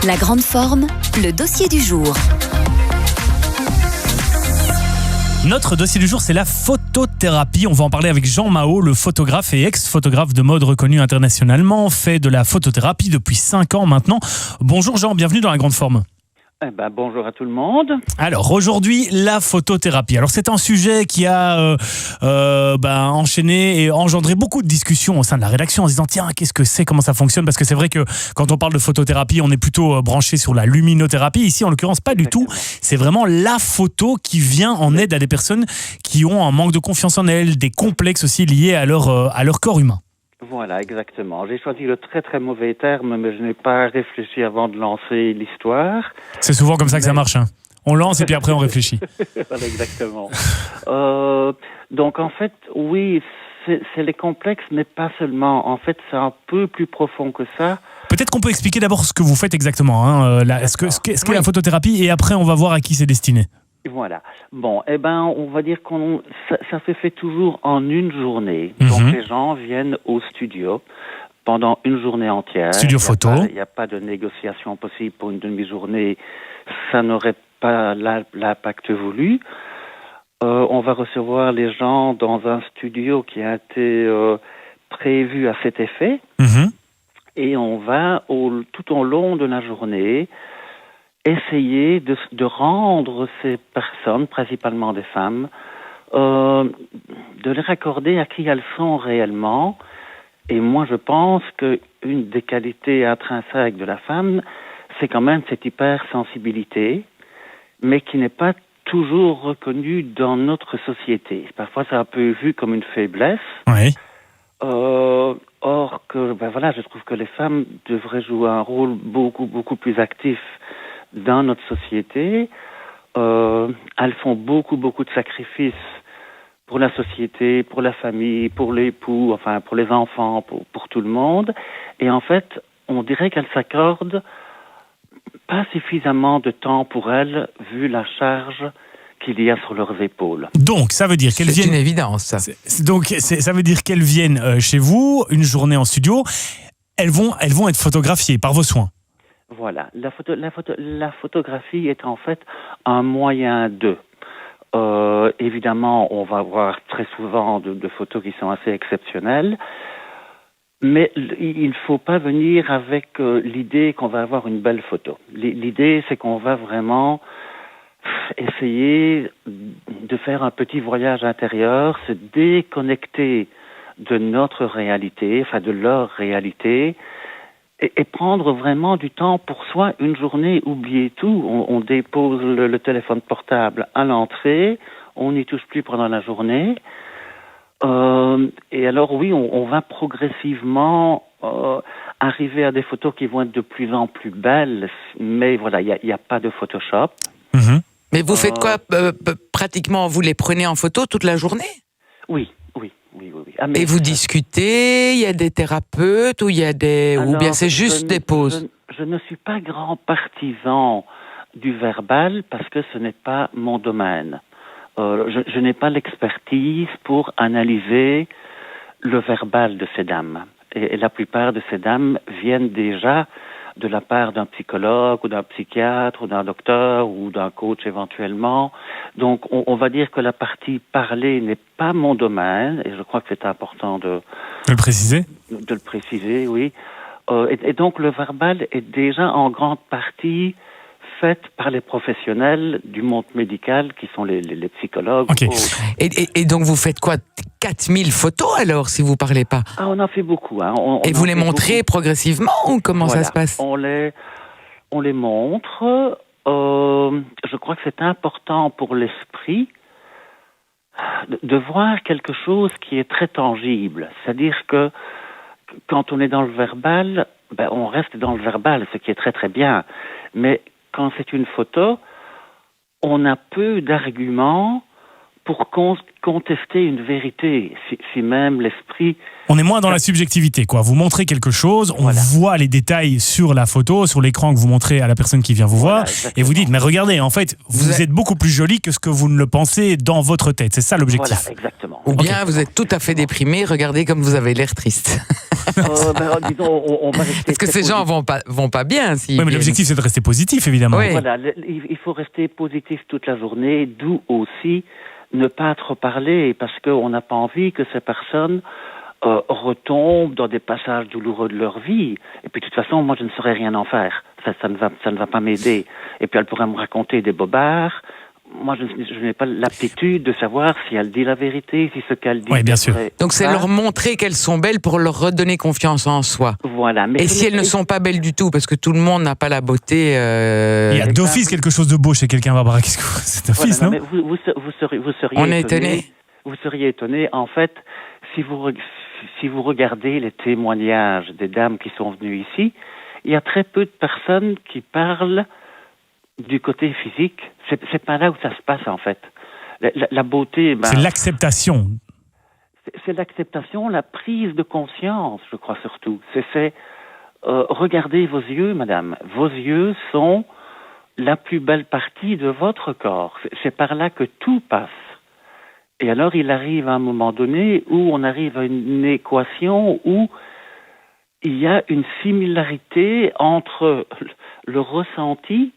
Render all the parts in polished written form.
La grande forme, le dossier du jour. Notre dossier du jour, c'est la photothérapie. On va en parler avec Jean Mahot, le photographe et ex-photographe de mode reconnu internationalement, fait de la photothérapie depuis 5 ans maintenant. Bonjour Jean, bienvenue dans la grande forme. Bonjour à tout le monde. Alors aujourd'hui, la photothérapie. Alors c'est un sujet qui a enchaîné et engendré beaucoup de discussions au sein de la rédaction en se disant tiens, qu'est-ce que c'est, comment ça fonctionne, parce que c'est vrai que quand on parle de photothérapie, on est plutôt branché sur la luminothérapie. Ici, en l'occurrence, pas du tout. C'est vraiment la photo qui vient en aide à des personnes qui ont un manque de confiance en elles, des complexes aussi liés à leur corps humain. Voilà, exactement. J'ai choisi le très très mauvais terme, mais je n'ai pas réfléchi avant de lancer l'histoire. C'est souvent comme ça que ça marche, hein. On lance et puis après on réfléchit. Voilà, exactement. Donc en fait, oui, c'est les complexes, mais pas seulement. En fait, c'est un peu plus profond que ça. Peut-être qu'on peut expliquer d'abord ce que vous faites exactement, hein, ce qu'est la photothérapie, et après on va voir à qui c'est destiné. Voilà. Bon, on va dire ça se fait toujours en une journée. Donc les gens viennent au studio pendant une journée entière. Studio photo. Il n'y a pas de négociation possible pour une demi-journée. Ça n'aurait pas l'impact voulu. On va recevoir les gens dans un studio qui a été prévu à cet effet. Et on va, tout au long de la journée, essayer de rendre ces personnes, principalement des femmes, de les raccorder à qui elles sont réellement. Et moi, je pense qu'une des qualités intrinsèques de la femme, c'est quand même cette hypersensibilité, mais qui n'est pas toujours reconnue dans notre société. Parfois, c'est un peu vu comme une faiblesse. Oui. Or que, je trouve que les femmes devraient jouer un rôle beaucoup, beaucoup plus actif dans notre société. Elles font beaucoup, beaucoup de sacrifices pour la société, pour la famille, pour l'époux, pour les enfants, pour tout le monde. Et en fait, on dirait qu'elles s'accordent pas suffisamment de temps pour elles, vu la charge qu'il y a sur leurs épaules. Donc, ça veut dire qu'elles viennent... C'est une évidence, ça. Ça veut dire qu'elles viennent chez vous, une journée en studio, elles vont être photographiées par vos soins. Voilà. La photographie est en fait un moyen de... évidemment, on va avoir très souvent de photos qui sont assez exceptionnelles, mais il ne faut pas venir avec l'idée qu'on va avoir une belle photo. L'idée, c'est qu'on va vraiment essayer de faire un petit voyage intérieur, se déconnecter de notre réalité, de leur réalité, et prendre vraiment du temps pour soi. Une journée, oublier tout. On dépose le téléphone portable à l'entrée, on n'y touche plus pendant la journée. Et alors oui, on va progressivement arriver à des photos qui vont être de plus en plus belles, mais voilà, il n'y a pas de Photoshop. Mais vous faites quoi pratiquement? Vous les prenez en photo toute la journée? Oui. Et vous discutez, il y a des thérapeutes, ou bien c'est juste des pauses? Je ne suis pas grand partisan du verbal parce que ce n'est pas mon domaine. Je n'ai pas l'expertise pour analyser le verbal de ces dames. Et la plupart de ces dames viennent déjà de la part d'un psychologue ou d'un psychiatre ou d'un docteur ou d'un coach éventuellement. Donc on va dire que la partie parler n'est pas mon domaine, et je crois que c'est important de le préciser. De le préciser, oui. Et donc le verbal est déjà en grande partie fait par les professionnels du monde médical qui sont les psychologues. Okay. Et donc vous faites quoi? 4000 photos alors, si vous parlez pas? On en fait beaucoup. Hein. Et vous les montrez progressivement, ou comment ça se passe? On les montre. Je crois que c'est important pour l'esprit de voir quelque chose qui est très tangible. C'est-à-dire que quand on est dans le verbal, on reste dans le verbal, ce qui est très très bien. Mais quand c'est une photo, on a peu d'arguments pour contester une vérité, si même l'esprit... On est moins dans la subjectivité, quoi. Vous montrez quelque chose, on voit les détails sur la photo, sur l'écran que vous montrez à la personne qui vient vous voir, exactement. Et vous dites, mais regardez, en fait, vous êtes beaucoup plus jolie que ce que vous ne le pensez dans votre tête. C'est ça l'objectif. Voilà, exactement. Ou bien vous êtes tout à fait déprimé, regardez comme vous avez l'air triste. Disons, on va rester... Parce que ces gens vont pas bien. Oui, mais l'objectif, c'est de rester positif, évidemment. Oui. Voilà, il faut rester positif toute la journée, d'où aussi ne pas trop parler, parce qu'on n'a pas envie que ces personnes retombent dans des passages douloureux de leur vie. Et puis, de toute façon, moi, je ne saurais rien en faire. Ça ne va pas m'aider. Et puis, elle pourrait me raconter des bobards. Moi, je n'ai pas l'aptitude de savoir si elle dit la vérité, si ce qu'elle dit... Oui, bien sûr. Donc, c'est leur montrer qu'elles sont belles pour leur redonner confiance en soi. Voilà. Mais et si elles ne sont pas belles du tout, parce que tout le monde n'a pas la beauté... Il y a d'office quelque chose de beau chez quelqu'un, Barbara. Qu'est-ce que c'est d'office, voilà, non, mais vous seriez On est étonné. Vous seriez étonné. En fait, si vous regardez les témoignages des dames qui sont venues ici, il y a très peu de personnes qui parlent du côté physique. C'est pas là où ça se passe, en fait. La beauté... c'est l'acceptation. C'est l'acceptation, la prise de conscience, je crois, surtout. C'est regardez vos yeux, madame. Vos yeux sont la plus belle partie de votre corps. C'est par là que tout passe. Et alors, il arrive à un moment donné où on arrive à une équation où il y a une similarité entre le ressenti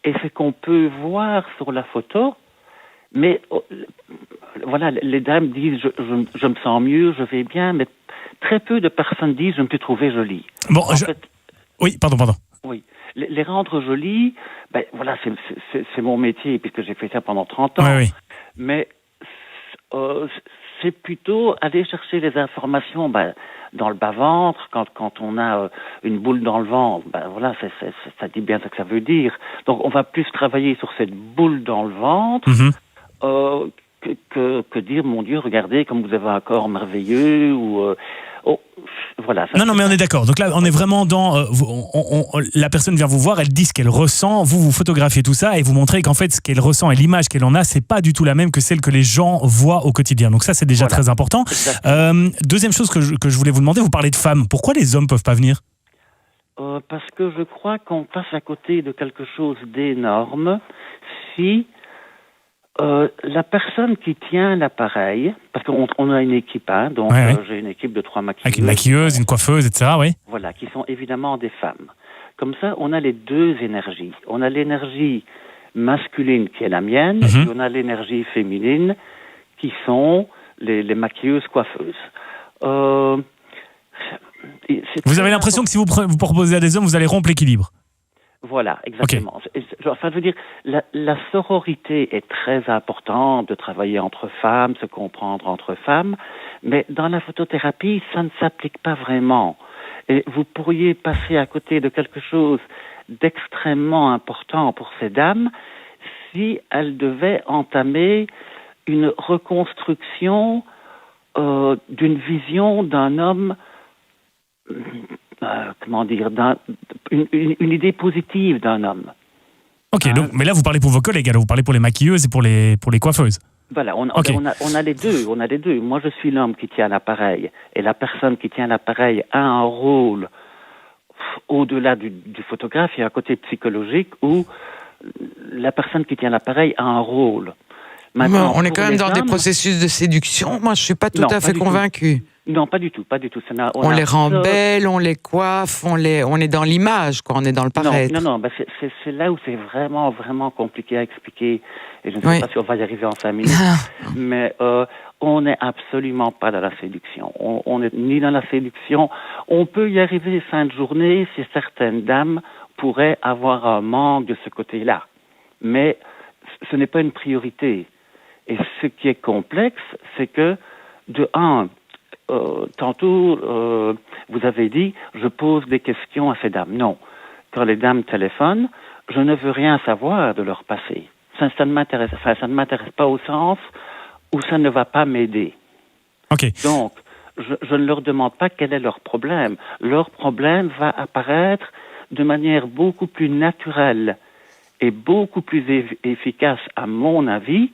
et ce qu'on peut voir sur la photo. Mais voilà, les dames disent je me sens mieux, je vais bien, mais très peu de personnes disent je me suis trouvée jolie. Bon, oui, pardon. Oui, les rendre jolies, ben voilà, c'est mon métier puisque j'ai fait ça pendant 30 ans. Oui. Mais c'est plutôt aller chercher les informations dans le bas-ventre, quand on a une boule dans le ventre, voilà, ça dit bien ce que ça veut dire. Donc on va plus travailler sur cette boule dans le ventre que dire, mon Dieu, regardez comme vous avez un corps merveilleux ou... voilà. Non, mais on est d'accord. Donc là, on est vraiment dans... la personne vient vous voir, elle dit ce qu'elle ressent, vous photographiez tout ça et vous montrez qu'en fait, ce qu'elle ressent et l'image qu'elle en a, c'est pas du tout la même que celle que les gens voient au quotidien. Donc ça, c'est déjà très important. Deuxième chose que je voulais vous demander, vous parlez de femmes. Pourquoi les hommes peuvent pas venir ? Parce que je crois qu'on passe à côté de quelque chose d'énorme si... la personne qui tient l'appareil, parce qu'on a une équipe, donc j'ai une équipe de 3 maquilleuses. Avec une maquilleuse, une coiffeuse, etc., oui. Voilà, qui sont évidemment des femmes. Comme ça, on a les deux énergies. On a l'énergie masculine qui est la mienne, et on a l'énergie féminine qui sont les maquilleuses coiffeuses. Vous avez l'impression que si vous proposez à des hommes, vous allez rompre l'équilibre ? Voilà, exactement. Okay. Enfin, je veux dire, la sororité est très importante, de travailler entre femmes, se comprendre entre femmes, mais dans la photothérapie, ça ne s'applique pas vraiment. Et vous pourriez passer à côté de quelque chose d'extrêmement important pour ces dames si elles devaient entamer une reconstruction d'une vision d'un homme... une idée positive d'un homme. Ok, donc, mais là vous parlez pour vos collègues, alors vous parlez pour les maquilleuses et pour les coiffeuses. Voilà, on a les deux. Moi je suis l'homme qui tient l'appareil et la personne qui tient l'appareil a un rôle au-delà du photographe. Il y a un côté psychologique où la personne qui tient l'appareil a un rôle. Maintenant, on est quand même dans des processus de séduction. Moi je suis pas tout à fait convaincu. Non, pas du tout. On les rend belles, on les coiffe, on est dans l'image, quoi. On est dans le paraître. Non, c'est là où c'est vraiment, vraiment compliqué à expliquer. Et je ne sais pas si on va y arriver en 5 minutes. Mais on n'est absolument pas dans la séduction. On n'est ni dans la séduction. On peut y arriver fin de journée si certaines dames pourraient avoir un manque de ce côté-là. Mais ce n'est pas une priorité. Et ce qui est complexe, c'est que, de un... tantôt, vous avez dit, je pose des questions à ces dames. Non. Quand les dames téléphonent, je ne veux rien savoir de leur passé. Ça ne m'intéresse pas au sens où ça ne va pas m'aider. Okay. Donc, je ne leur demande pas quel est leur problème. Leur problème va apparaître de manière beaucoup plus naturelle et beaucoup plus efficace, à mon avis,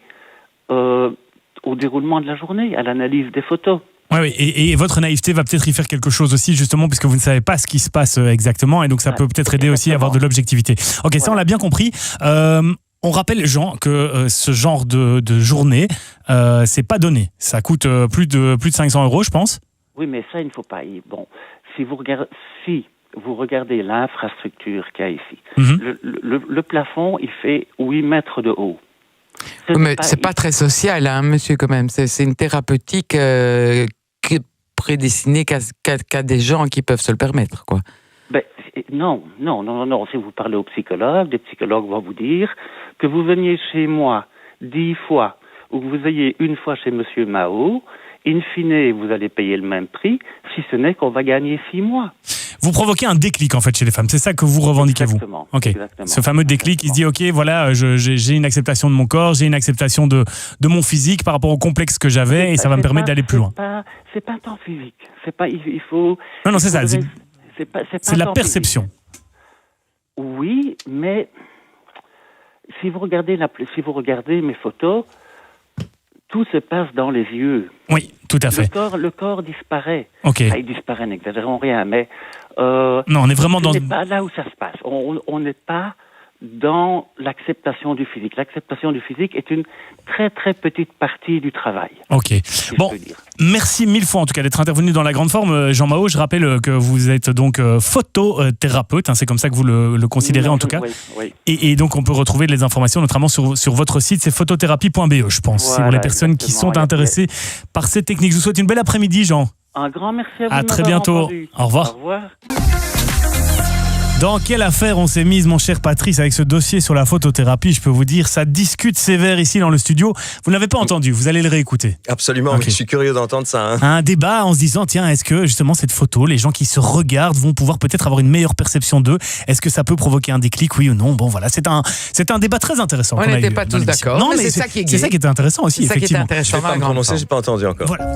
au déroulement de la journée, à l'analyse des photos. Oui, et votre naïveté va peut-être y faire quelque chose aussi, justement, puisque vous ne savez pas ce qui se passe exactement, et donc ça peut peut-être aider aussi à avoir de l'objectivité. Ok, ça on l'a bien compris. On rappelle, Jean, que ce genre de journée, c'est pas donné. Ça coûte plus de 500 €, je pense. Oui, mais ça, il ne faut pas. Bon, si vous regardez l'infrastructure qu'il y a ici, le plafond, il fait 8 mètres de haut. Mais c'est pas très social, hein, monsieur, quand même. C'est une thérapeutique qui est prédestinée qu'à des gens qui peuvent se le permettre, quoi. Ben, non. Si vous parlez aux psychologues, des psychologues vont vous dire que vous veniez chez moi 10 fois ou que vous ayez une fois chez monsieur Mao, in fine, vous allez payer le même prix, si ce n'est qu'on va gagner 6 mois. Vous provoquez un déclic, en fait, chez les femmes. C'est ça que vous revendiquez, exactement, vous. Ok. Exactement. Ce fameux déclic, il se dit, ok, voilà, j'ai une acceptation de mon corps, j'ai une acceptation de mon physique par rapport au complexe que j'avais, et ça va me permettre d'aller plus loin. C'est pas tant physique. C'est pas, il faut. Non, c'est ça. C'est la perception. Physique. Oui, mais si vous regardez mes photos, tout se passe dans les yeux. Oui, tout à fait. Le corps disparaît. Ok. Il disparaît, n'exagérons rien, mais non, on est vraiment dans. On n'est pas là où ça se passe. On n'est pas dans l'acceptation du physique. L'acceptation du physique est une très très petite partie du travail. Ok. Bon, merci 1000 fois en tout cas d'être intervenu dans la grande forme, Jean Mao. Je rappelle que vous êtes donc photothérapeute, hein, c'est comme ça que vous le considérez en tout cas. Oui. Et donc on peut retrouver les informations notamment sur votre site, c'est photothérapie.be, je pense, voilà, pour les personnes qui sont intéressées par cette technique. Je vous souhaite une belle après-midi, Jean. Un grand merci à vous. À très bientôt. Entendu. Au revoir. Au revoir. Dans quelle affaire on s'est mise, mon cher Patrice, avec ce dossier sur la photothérapie? Je peux vous dire, ça discute sévère ici dans le studio. Vous ne l'avez pas entendu, vous allez le réécouter. Absolument, okay. Mais je suis curieux d'entendre ça. Hein. Un débat en se disant, tiens, est-ce que justement cette photo, les gens qui se regardent vont pouvoir peut-être avoir une meilleure perception d'eux? Est-ce que ça peut provoquer un déclic, oui ou non? Bon, voilà, c'est un débat très intéressant. On n'était pas tous d'accord. Non, mais c'est ça qui était intéressant aussi, c'est effectivement. Ça qui était intéressant. Je vais pas me prononcer, j'ai pas entendu encore. Voilà.